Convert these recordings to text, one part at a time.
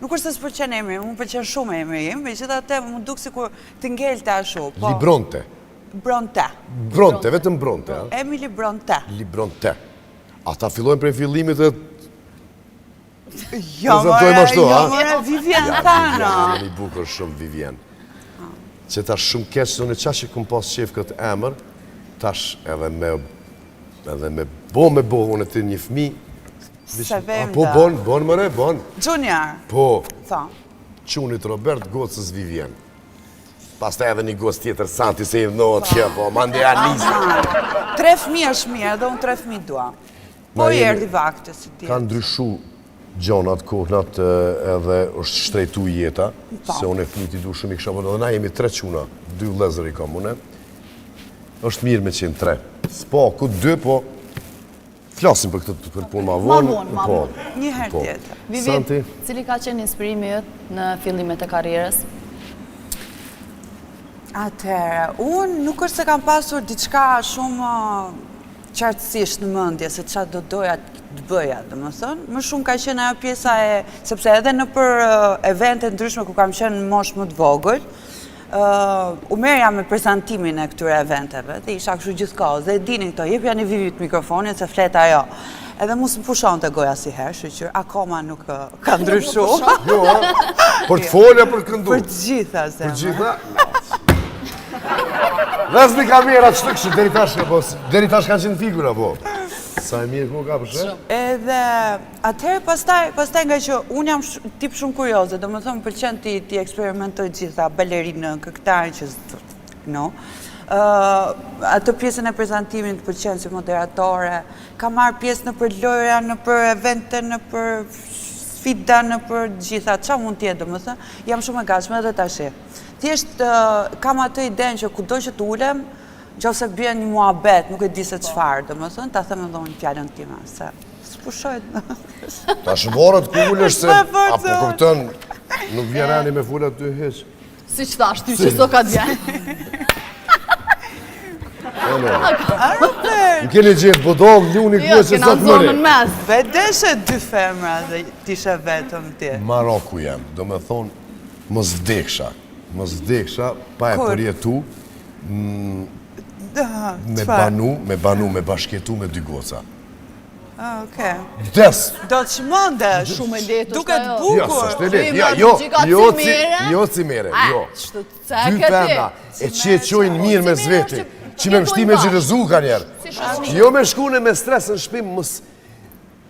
Nuk është se s'pëlqen emri, më pëlqen shumë emri im, megjithatë më duk sikur të ngelte ashtu. Libronte. Bronte. Bronte, vetëm Bronte. Emily Bronte. Libronte. Ata fillojnë prej fillimit dhe Jo, more, Vivien Thana. I bukur shumë Vivien. Që tash shumë keq se unë çfarë që kom pas qef këtë emër, tash edhe me bo unë të një fëmijë. Po bon mëre, bon. Junior. Po. Tha. Qunit Robert Gocës Vivien. Pastaj edhe një gocë tjetër Santi se i dhënohet që po, mande Alisa. 3 fëmijë është mirë, edhe unë 3 fëmijë dua. Po i erdhi vakti si ti. Ka ndryshu gjonat, kohnat edhe është shtrejtu jeta, se unë e fëmijët i du shumë i kësha vënë, dhe na jemi 3 quna, 2 vëllezër i kam une. Është mirë me qenë 3. S'po, ku 2, po flasim për këtë për punë ma vonë. Ma vonë. Një herë tjetër. Vivien, cili ka qenë inspirimi jëtë në fillimet e karrierës? Atëherë, unë nuk është se kam pasur diçka shumë qartësisht në mendje se çfarë do doja të bëja, domethënë, më shumë ka qenë ajo pjesa sepse edhe në për evente ndryshme ku kam qenë në moshë më të vogël, u merja me prezantimin e këtyre eventeve dhe isha kështu gjithkohë dhe dinin këto, jepja një Vivit mikrofonin se flet ajo. Edhe mu s'm pushon të goja si herë, shqyr, akoma nuk ka ndryshu. Jo, portfolio për këndu. Për të gjitha, zemë. Për gjitha? Vesni kamerat që të kështë, deri tash ka qenë figura, po. Sa e mirë ku ka përshë? Edhe, atëherë pastaj nga që unë jam tip shumë kurioze, do më thëmë pëlqen ti eksperimentoj gjitha, balerinë, këngëtarë që no. Atë pjesën e prezantimin të pëlqen si moderatore, ka marrë pjesë në për lojra, në për evente, në për sfida, në për gjitha, qa mund tjetë, do më thëmë, jam shumë e gatshme edhe tashi. Thjesht kam atë idenë që kudo që t'ulem, nëse bjen një muhabet, nuk e di se çfarë, domethënë, ta them edhe unë fjalën time, se s'pushojt. Ta shëvorët ku ulesh se, apo kupton, nuk vjen rani me fulat ty hiç. Si që thash ty që so ka t'vjen. Nuk keni gjithë bodoll, ljuni kërë që sot mëri. Jo, kena zonën mes. Vedeshe 2 femra dhe t'ishe vetëm ti. Maroku jam, do me thonë, mos vdeksha, pa e përjetu, me bashkjetu me 2 goca. Okej. Vdes! Do të shmondesh. Shumë e letë duket është ajo. bukur. Jo, s'është e letë. Jo, cimere, jo. 2 femra, e që e qojnë mirë me zveti, që me mështi me gjirëzu ka njerë. Jo me shkune me stres në shpim,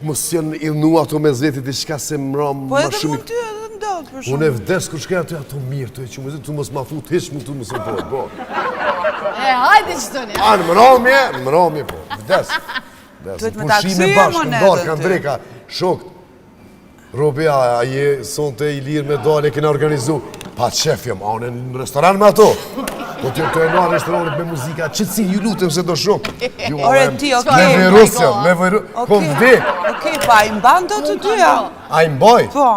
mos janë ilnu ato me zveti të shka se mram po ma edhe shumë. mund ty edhe ndodhë për shumë. Unë e vdes kër shkaj ato mirë, të e që mëzit, tu mos ma thu të ishë, tu mos më po. Hajde që të një. Në mëromje, po, vdes. Duhet me taksuje monedën ty. Dreka, shok, Robi, a je son të i lirë me dole, kena organizu, pa qef jam, a unë në restoran me ato. Po t'jom të e nua restoranit me muzika, qëtësi, ju lutëm se do shok. Ore ti, okej. Me vërusja, kom vdek. Okej, pa i mban do të dyja. A i mbaj? Po.